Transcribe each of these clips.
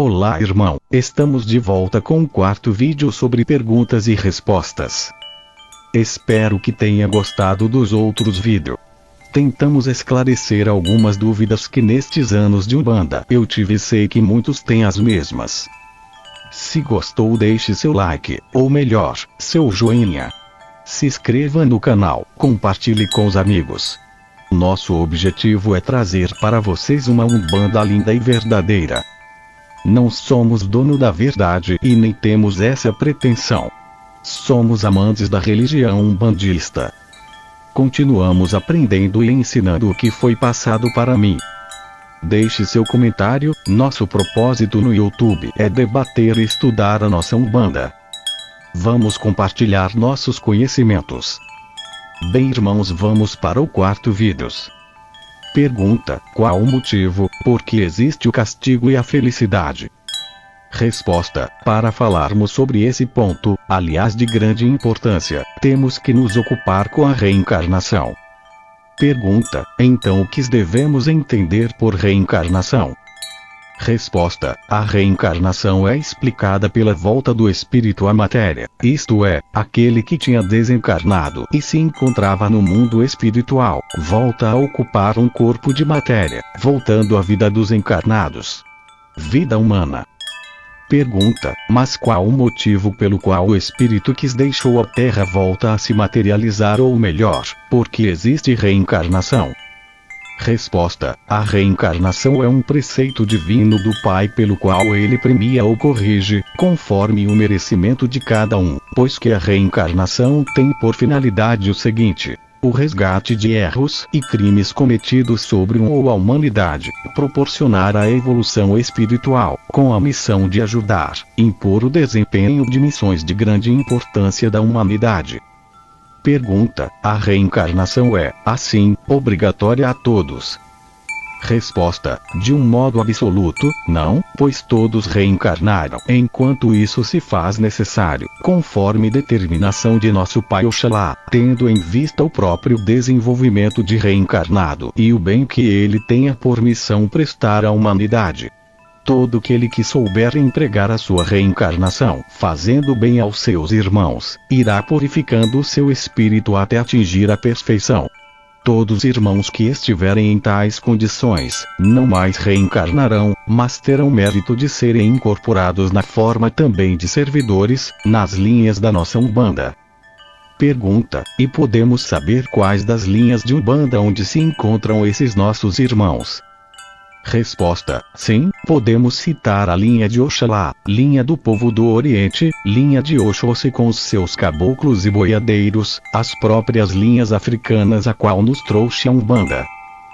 Olá irmão, estamos de volta com o quarto vídeo sobre perguntas e respostas. Espero que tenha gostado dos outros vídeos. Tentamos esclarecer algumas dúvidas que nestes anos de Umbanda eu tive e sei que muitos têm as mesmas. Se gostou, deixe seu like, ou melhor, seu joinha. Se inscreva no canal, compartilhe com os amigos. Nosso objetivo é trazer para vocês uma Umbanda linda e verdadeira. Não somos dono da verdade e nem temos essa pretensão. Somos amantes da religião umbandista. Continuamos aprendendo e ensinando o que foi passado para mim. Deixe seu comentário, nosso propósito no YouTube é debater e estudar a nossa Umbanda. Vamos compartilhar nossos conhecimentos. Bem irmãos, vamos para o quarto vídeo. Pergunta: qual o motivo, por que existe o castigo e a felicidade? Resposta: para falarmos sobre esse ponto, aliás de grande importância, temos que nos ocupar com a reencarnação. Pergunta: então o que devemos entender por reencarnação? Resposta: a reencarnação é explicada pela volta do espírito à matéria, isto é, aquele que tinha desencarnado e se encontrava no mundo espiritual, volta a ocupar um corpo de matéria, voltando à vida dos encarnados. Vida humana. Pergunta: mas qual o motivo pelo qual o espírito que deixou a Terra volta a se materializar, ou melhor, por que existe reencarnação? Resposta: a reencarnação é um preceito divino do Pai pelo qual ele premia ou corrige, conforme o merecimento de cada um, pois que a reencarnação tem por finalidade o seguinte: o resgate de erros e crimes cometidos sobre um ou a humanidade, proporcionar a evolução espiritual, com a missão de ajudar, impor o desempenho de missões de grande importância da humanidade. Pergunta: a reencarnação é, assim, obrigatória a todos? Resposta: de um modo absoluto, não, pois todos reencarnaram enquanto isso se faz necessário, conforme determinação de nosso Pai Oxalá, tendo em vista o próprio desenvolvimento de reencarnado e o bem que ele tenha por missão prestar à humanidade. Todo aquele que souber empregar a sua reencarnação, fazendo bem aos seus irmãos, irá purificando o seu espírito até atingir a perfeição. Todos os irmãos que estiverem em tais condições, não mais reencarnarão, mas terão mérito de serem incorporados na forma também de servidores, nas linhas da nossa Umbanda. Pergunta: e podemos saber quais das linhas de Umbanda onde se encontram esses nossos irmãos? Resposta: sim, podemos citar a linha de Oxalá, linha do povo do Oriente, linha de Oxóssi com os seus caboclos e boiadeiros, as próprias linhas africanas a qual nos trouxe a Umbanda.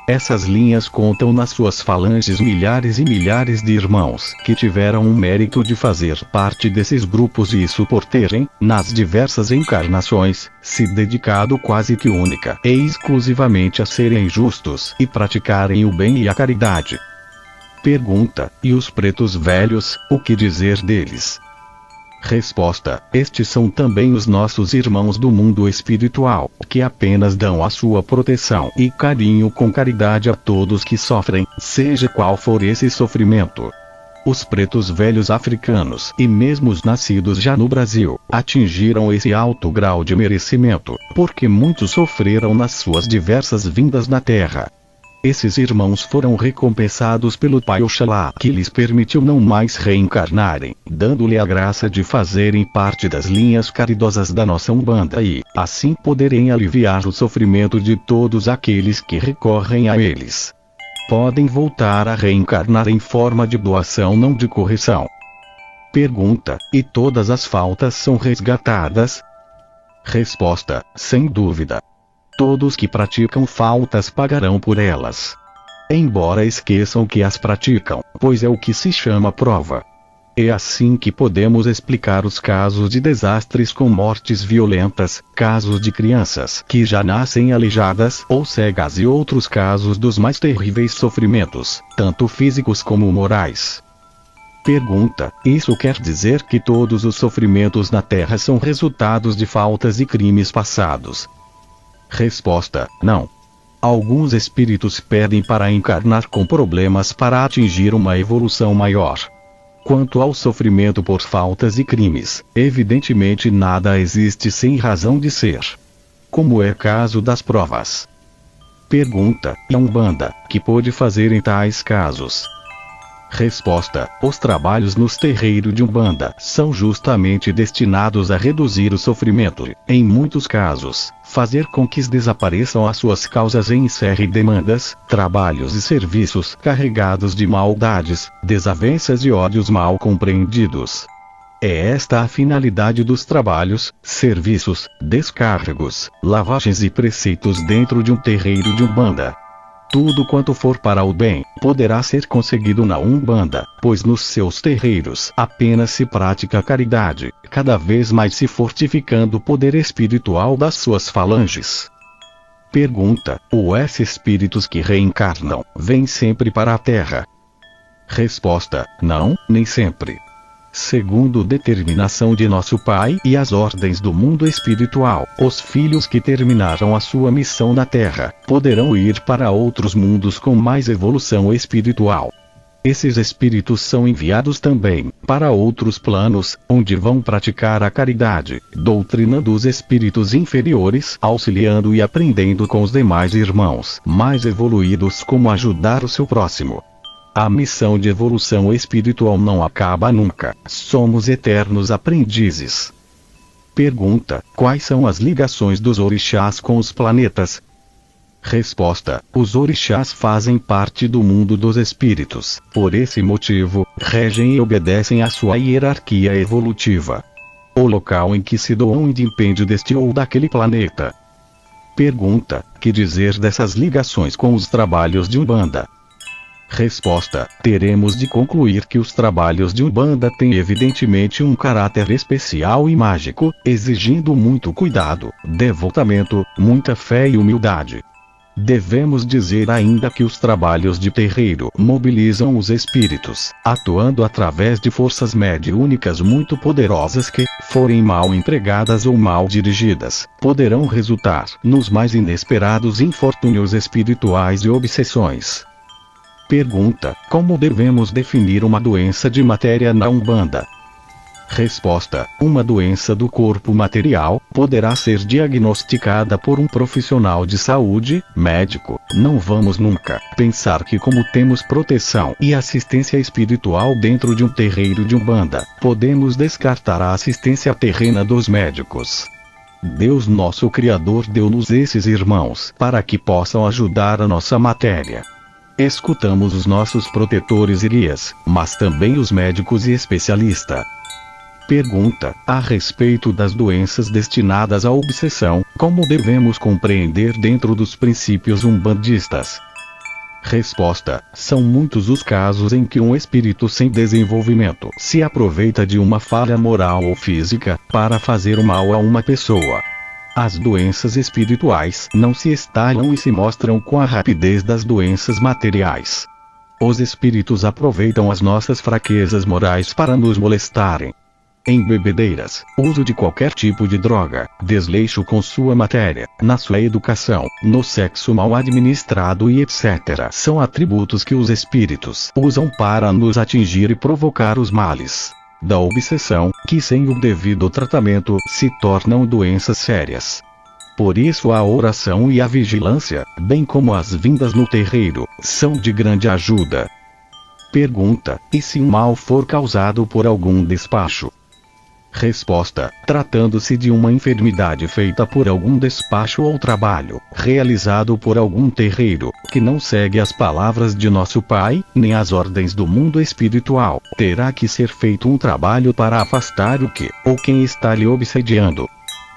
Essas linhas contam nas suas falanges milhares e milhares de irmãos que tiveram o mérito de fazer parte desses grupos, e isso por terem, nas diversas encarnações, se dedicado quase que única e exclusivamente a serem justos e praticarem o bem e a caridade. Pergunta: e os pretos velhos, o que dizer deles? Resposta: estes são também os nossos irmãos do mundo espiritual, que apenas dão a sua proteção e carinho com caridade a todos que sofrem, seja qual for esse sofrimento. Os pretos velhos africanos, e mesmo os nascidos já no Brasil, atingiram esse alto grau de merecimento, porque muitos sofreram nas suas diversas vindas na Terra. Esses irmãos foram recompensados pelo Pai Oxalá, que lhes permitiu não mais reencarnarem, dando-lhe a graça de fazerem parte das linhas caridosas da nossa Umbanda e, assim, poderem aliviar o sofrimento de todos aqueles que recorrem a eles. Podem voltar a reencarnar em forma de doação, não de correção. Pergunta: e todas as faltas são resgatadas? Resposta: sem dúvida. Todos que praticam faltas pagarão por elas. Embora esqueçam que as praticam, pois é o que se chama prova. É assim que podemos explicar os casos de desastres com mortes violentas, casos de crianças que já nascem aleijadas ou cegas e outros casos dos mais terríveis sofrimentos, tanto físicos como morais. Pergunta: isso quer dizer que todos os sofrimentos na Terra são resultados de faltas e crimes passados? Resposta: não. Alguns espíritos pedem para encarnar com problemas para atingir uma evolução maior. Quanto ao sofrimento por faltas e crimes, evidentemente nada existe sem razão de ser. Como é caso das provas. Pergunta: e a Umbanda, que pode fazer em tais casos? Resposta: os trabalhos nos terreiros de Umbanda são justamente destinados a reduzir o sofrimento, em muitos casos, fazer com que desapareçam as suas causas e encerre demandas, trabalhos e serviços carregados de maldades, desavenças e ódios mal compreendidos. É esta a finalidade dos trabalhos, serviços, descarregos, lavagens e preceitos dentro de um terreiro de Umbanda. Tudo quanto for para o bem, poderá ser conseguido na Umbanda, pois nos seus terreiros apenas se pratica a caridade, cada vez mais se fortificando o poder espiritual das suas falanges. Pergunta: os espíritos que reencarnam, vêm sempre para a Terra? Resposta: não, nem sempre. Segundo determinação de nosso Pai e as ordens do mundo espiritual, os filhos que terminaram a sua missão na Terra, poderão ir para outros mundos com mais evolução espiritual. Esses espíritos são enviados também para outros planos, onde vão praticar a caridade, doutrina dos espíritos inferiores, auxiliando e aprendendo com os demais irmãos mais evoluídos como ajudar o seu próximo. A missão de evolução espiritual não acaba nunca, somos eternos aprendizes. Pergunta: quais são as ligações dos orixás com os planetas? Resposta: os orixás fazem parte do mundo dos espíritos, por esse motivo, regem e obedecem à sua hierarquia evolutiva. O local em que se doam depende deste ou daquele planeta. Pergunta: que dizer dessas ligações com os trabalhos de Umbanda? Resposta: teremos de concluir que os trabalhos de Umbanda têm evidentemente um caráter especial e mágico, exigindo muito cuidado, devotamento, muita fé e humildade. Devemos dizer ainda que os trabalhos de terreiro mobilizam os espíritos, atuando através de forças mediúnicas muito poderosas que, forem mal empregadas ou mal dirigidas, poderão resultar nos mais inesperados infortúnios espirituais e obsessões. Pergunta: como devemos definir uma doença de matéria na Umbanda? Resposta: uma doença do corpo material poderá ser diagnosticada por um profissional de saúde, médico. Não vamos nunca pensar que, como temos proteção e assistência espiritual dentro de um terreiro de Umbanda, podemos descartar a assistência terrena dos médicos. Deus, nosso Criador, deu-nos esses irmãos para que possam ajudar a nossa matéria. Escutamos os nossos protetores e guias, mas também os médicos e especialistas. Pergunta: a respeito das doenças destinadas à obsessão, como devemos compreender dentro dos princípios umbandistas? Resposta: são muitos os casos em que um espírito sem desenvolvimento se aproveita de uma falha moral ou física para fazer o mal a uma pessoa. As doenças espirituais não se estalam e se mostram com a rapidez das doenças materiais. Os espíritos aproveitam as nossas fraquezas morais para nos molestarem. Em bebedeiras, uso de qualquer tipo de droga, desleixo com sua matéria, na sua educação, no sexo mal administrado e etc. são atributos que os espíritos usam para nos atingir e provocar os males da obsessão, que sem o devido tratamento se tornam doenças sérias. Por isso a oração e a vigilância, bem como as vindas no terreiro, são de grande ajuda. Pergunta: e se o mal for causado por algum despacho? Resposta: tratando-se de uma enfermidade feita por algum despacho ou trabalho, realizado por algum terreiro, que não segue as palavras de nosso Pai, nem as ordens do mundo espiritual, terá que ser feito um trabalho para afastar o que, ou quem está lhe obsediando.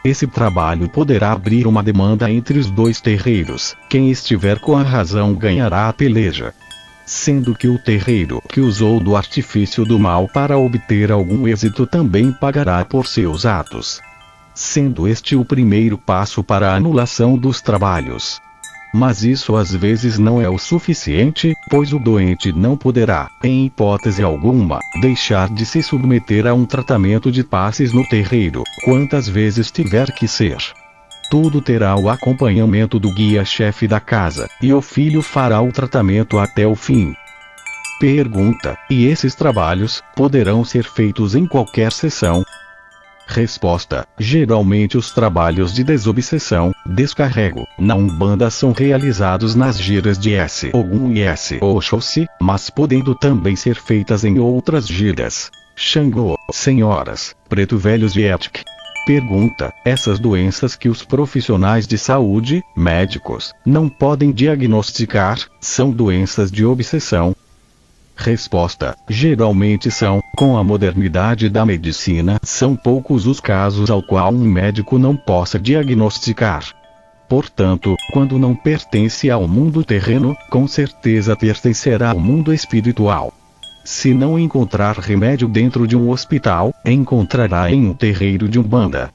Esse trabalho poderá abrir uma demanda entre os dois terreiros, quem estiver com a razão ganhará a peleja. Sendo que o terreiro que usou do artifício do mal para obter algum êxito também pagará por seus atos. Sendo este o primeiro passo para a anulação dos trabalhos. Mas isso às vezes não é o suficiente, pois o doente não poderá, em hipótese alguma, deixar de se submeter a um tratamento de passes no terreiro, quantas vezes tiver que ser. Tudo terá o acompanhamento do guia-chefe da casa, e o filho fará o tratamento até o fim. Pergunta: e esses trabalhos poderão ser feitos em qualquer sessão? Resposta: geralmente os trabalhos de desobsessão, descarrego, na Umbanda são realizados nas giras de S. Ogum e S. Oxóssi, mas podendo também ser feitas em outras giras. Xangô, Senhoras, Preto Velhos e Etic. Pergunta: essas doenças que os profissionais de saúde, médicos, não podem diagnosticar, são doenças de obsessão? Resposta: geralmente são. Com a modernidade da medicina, são poucos os casos ao qual um médico não possa diagnosticar. Portanto, quando não pertence ao mundo terreno, com certeza pertencerá ao mundo espiritual. Se não encontrar remédio dentro de um hospital, encontrará em um terreiro de Umbanda.